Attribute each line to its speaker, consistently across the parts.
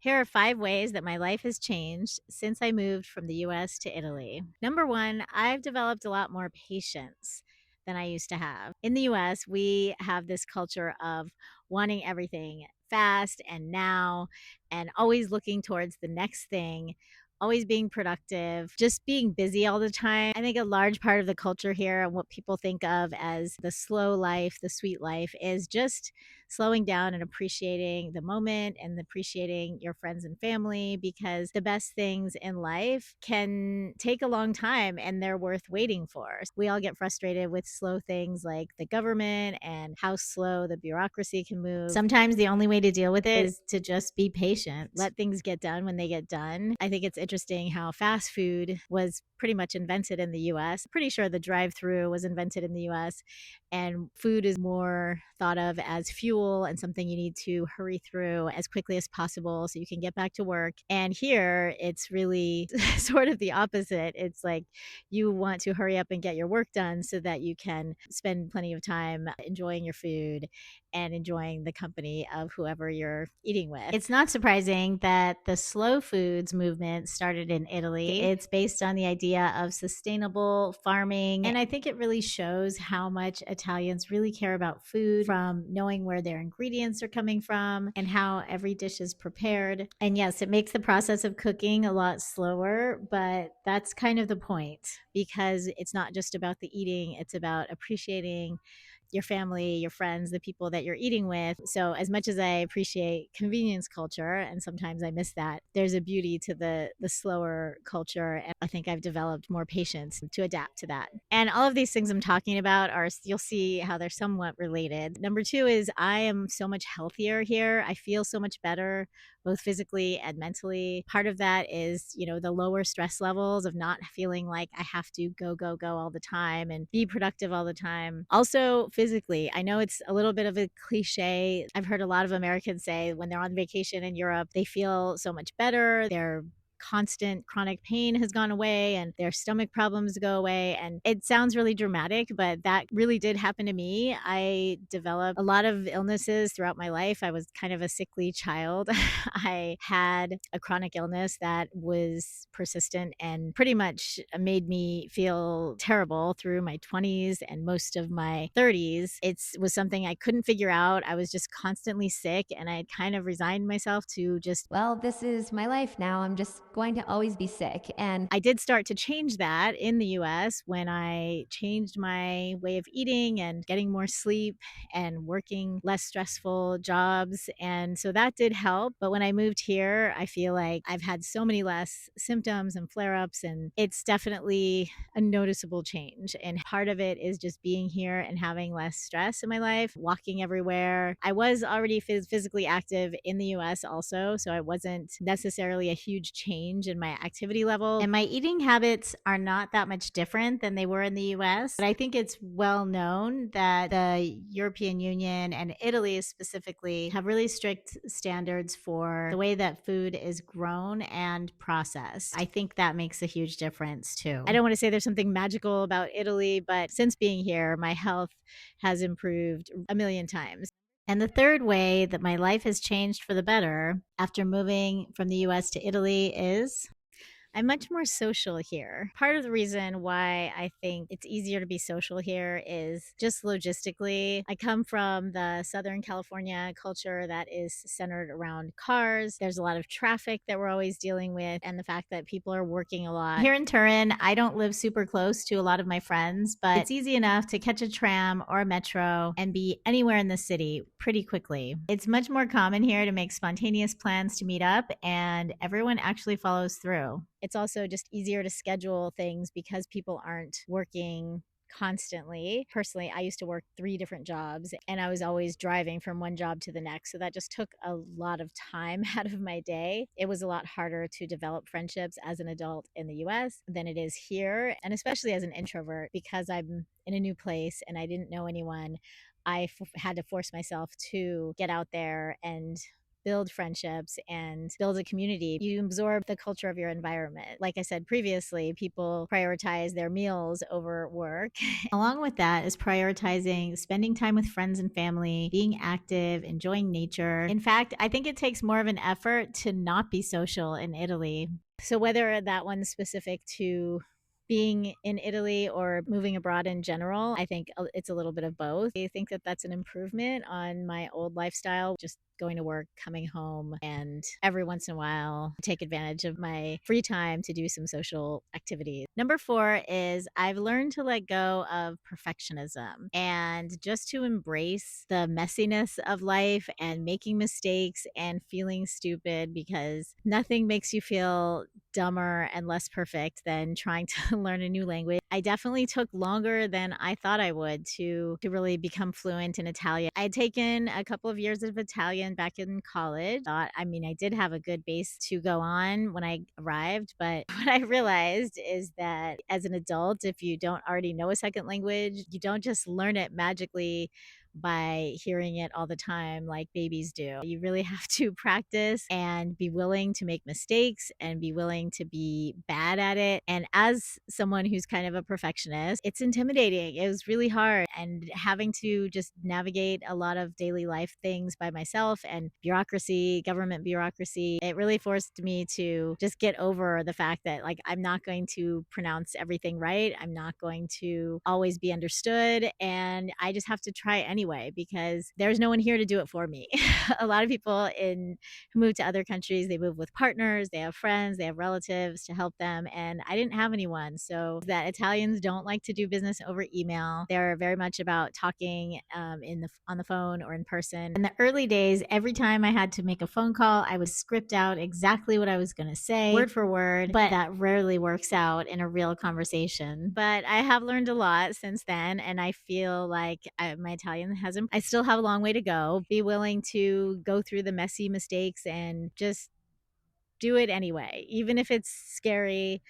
Speaker 1: Here are 5 ways that my life has changed since I moved from the US to Italy. Number one, I've developed a lot more patience than I used to have. In the US, we have this culture of wanting everything fast and now, and always looking towards the next thing, always being productive, just being busy all the time. I think a large part of the culture here and what people think of as the slow life, the sweet life, is just slowing down and appreciating the moment and appreciating your friends and family, because the best things in life can take a long time and they're worth waiting for. We all get frustrated with slow things like the government and how slow the bureaucracy can move. Sometimes the only way to deal with it is to just be patient, let things get done when they get done. I think it's interesting how fast food was pretty much invented in the US. Pretty sure the drive through was invented in the US, and food is more thought of as fuel and something you need to hurry through as quickly as possible so you can get back to work. And here it's really sort of the opposite. It's like you want to hurry up and get your work done so that you can spend plenty of time enjoying your food and enjoying the company of whoever you're eating with. It's not surprising that the slow foods movement started in Italy. It's based on the idea of sustainable farming, and I think it really shows how much Italians really care about food, from knowing where their ingredients are coming from and how every dish is prepared. And yes, it makes the process of cooking a lot slower, but that's kind of the point, because it's not just about the eating, it's about appreciating your family, your friends, the people that you're eating with. So as much as I appreciate convenience culture, and sometimes I miss that, there's a beauty to the slower culture. And I think I've developed more patience to adapt to that. And all of these things I'm talking about are, you'll see how they're somewhat related. Number two is I am so much healthier here. I feel so much better, both physically and mentally. Part of that is, the lower stress levels of not feeling like I have to go, go, go all the time and be productive all the time. Also, physically, I know it's a little bit of a cliche. I've heard a lot of Americans say when they're on vacation in Europe, they feel so much better. Their constant chronic pain has gone away and their stomach problems go away. And it sounds really dramatic, but that really did happen to me. I developed a lot of illnesses throughout my life. I was kind of a sickly child. I had a chronic illness that was persistent and pretty much made me feel terrible through my 20s and most of my 30s. It was something I couldn't figure out. I was just constantly sick, and I kind of resigned myself to just,
Speaker 2: Well, this is my life now. I'm just going to always be sick. And
Speaker 1: I did start to change that in the US when I changed my way of eating and getting more sleep and working less stressful jobs. And so that did help. But when I moved here, I feel like I've had so many less symptoms and flare ups, and it's definitely a noticeable change. And part of it is just being here and having less stress in my life, walking everywhere. I was already physically active in the US also, so it wasn't necessarily a huge change in my activity level. And my eating habits are not that much different than they were in the US. But I think it's well known that the European Union and Italy specifically have really strict standards for the way that food is grown and processed. I think that makes a huge difference too. I don't want to say there's something magical about Italy, but since being here, my health has improved a million times. And the third way that my life has changed for the better after moving from the US to Italy is I'm much more social here. Part of the reason why I think it's easier to be social here is just logistically. I come from the Southern California culture that is centered around cars. There's a lot of traffic that we're always dealing with, and the fact that people are working a lot. Here in Turin, I don't live super close to a lot of my friends, but it's easy enough to catch a tram or a metro and be anywhere in the city pretty quickly. It's much more common here to make spontaneous plans to meet up, and everyone actually follows through. It's also just easier to schedule things because people aren't working constantly. Personally, I used to work 3 different jobs, and I was always driving from one job to the next. So that just took a lot of time out of my day. It was a lot harder to develop friendships as an adult in the US than it is here. And especially as an introvert, because I'm in a new place and I didn't know anyone, I had to force myself to get out there and build friendships and build a community. You absorb the culture of your environment. Like I said previously, people prioritize their meals over work. Along with that is prioritizing spending time with friends and family, being active, enjoying nature. In fact, I think it takes more of an effort to not be social in Italy. So, whether that one's specific to being in Italy or moving abroad in general, I think it's a little bit of both. I think that that's an improvement on my old lifestyle, just going to work, coming home, and every once in a while take advantage of my free time to do some social activities. Number four is I've learned to let go of perfectionism and just to embrace the messiness of life and making mistakes and feeling stupid, because nothing makes you feel dumber and less perfect than trying to learn a new language. I definitely took longer than I thought I would to really become fluent in Italian. I had taken a couple of years of Italian back in college. I did have a good base to go on when I arrived, but what I realized is that as an adult, if you don't already know a second language, you don't just learn it magically by hearing it all the time like babies do. You really have to practice and be willing to make mistakes and be willing to be bad at it. And as someone who's kind of a perfectionist, it's intimidating. It was really hard, and having to just navigate a lot of daily life things by myself and bureaucracy, government bureaucracy, it really forced me to just get over the fact that like I'm not going to pronounce everything right. I'm not going to always be understood, and I just have to try anyway because there's no one here to do it for me. A lot of people in who move to other countries, they move with partners, they have friends, they have relatives to help them, and I didn't have anyone. So that Italians don't like to do business over email. They're very much about talking on the phone or in person. In the early days, every time I had to make a phone call, I would script out exactly what I was going to say, word for word, but that rarely works out in a real conversation. But I have learned a lot since then, and I feel like my Italian hasn't. I still have a long way to go. Be willing to go through the messy mistakes and just do it anyway, even if it's scary,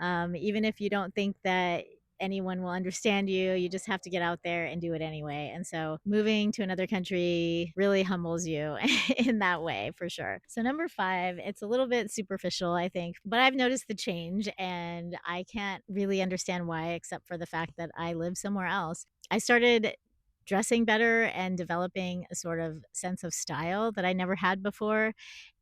Speaker 1: even if you don't think that anyone will understand you. You just have to get out there and do it anyway. And so moving to another country really humbles you in that way for sure. So number five, it's a little bit superficial, I think, but I've noticed the change and I can't really understand why, except for the fact that I live somewhere else. I started dressing better and developing a sort of sense of style that I never had before.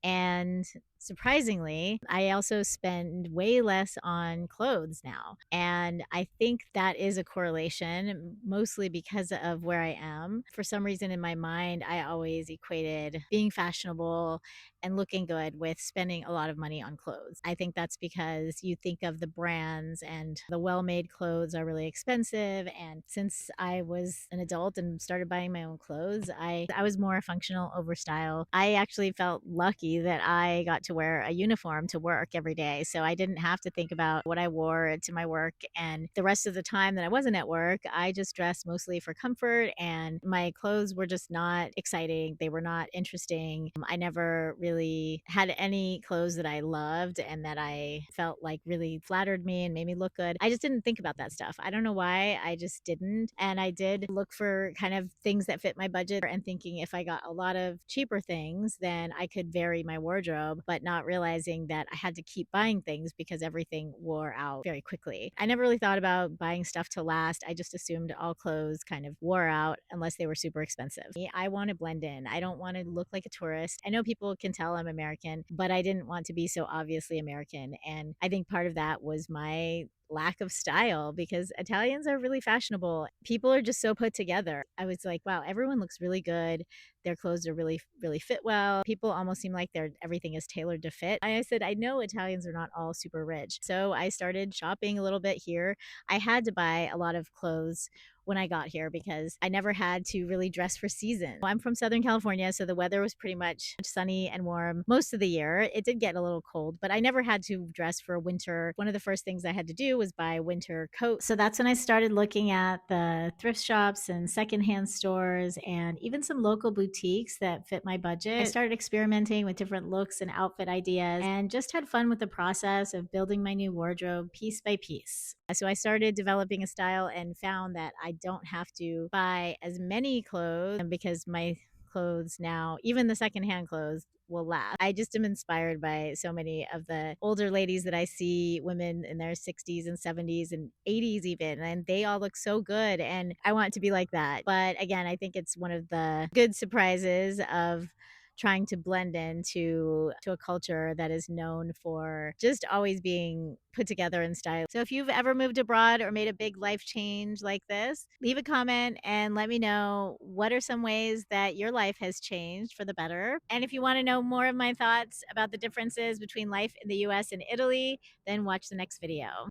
Speaker 1: And surprisingly, I also spend way less on clothes now. And I think that is a correlation, mostly because of where I am. For some reason in my mind, I always equated being fashionable and looking good with spending a lot of money on clothes. I think that's because you think of the brands, and the well made clothes are really expensive. And since I was an adult and started buying my own clothes, I was more functional over style. I actually felt lucky that I got to wear a uniform to work every day. So I didn't have to think about what I wore to my work. And the rest of the time that I wasn't at work, I just dressed mostly for comfort, and my clothes were just not exciting. They were not interesting. I never really had any clothes that I loved and that I felt like really flattered me and made me look good. I just didn't think about that stuff. I don't know why. I just didn't. And I did look for kind of things that fit my budget, and thinking if I got a lot of cheaper things, then I could vary my wardrobe, but not realizing that I had to keep buying things because everything wore out very quickly. I never really thought about buying stuff to last. I just assumed all clothes kind of wore out unless they were super expensive. I want to blend in. I don't want to look like a tourist. I know people can tell I'm American, but I didn't want to be so obviously American. And I think part of that was my lack of style, because Italians are really fashionable. People are just so put together. I was like, wow, everyone looks really good. Their clothes are really fit well. People almost seem like everything is tailored to fit. I said, I know Italians are not all super rich. So I started shopping a little bit here. I had to buy a lot of clothes when I got here because I never had to really dress for season. I'm from Southern California, so the weather was pretty much sunny and warm most of the year. It did get a little cold, but I never had to dress for winter. One of the first things I had to do was buy winter coats. So that's when I started looking at the thrift shops and secondhand stores and even some local boutiques that fit my budget. I started experimenting with different looks and outfit ideas and just had fun with the process of building my new wardrobe piece by piece. So I started developing a style and found that I don't have to buy as many clothes because my clothes now, even the secondhand clothes, will last. I just am inspired by so many of the older ladies that I see, women in their 60s and 70s and 80s even, and they all look so good, and I want to be like that. But again, I think it's one of the good surprises of trying to blend into a culture that is known for just always being put together in style. So if you've ever moved abroad or made a big life change like this, leave a comment and let me know what are some ways that your life has changed for the better. And if you want to know more of my thoughts about the differences between life in the US and Italy, then watch the next video.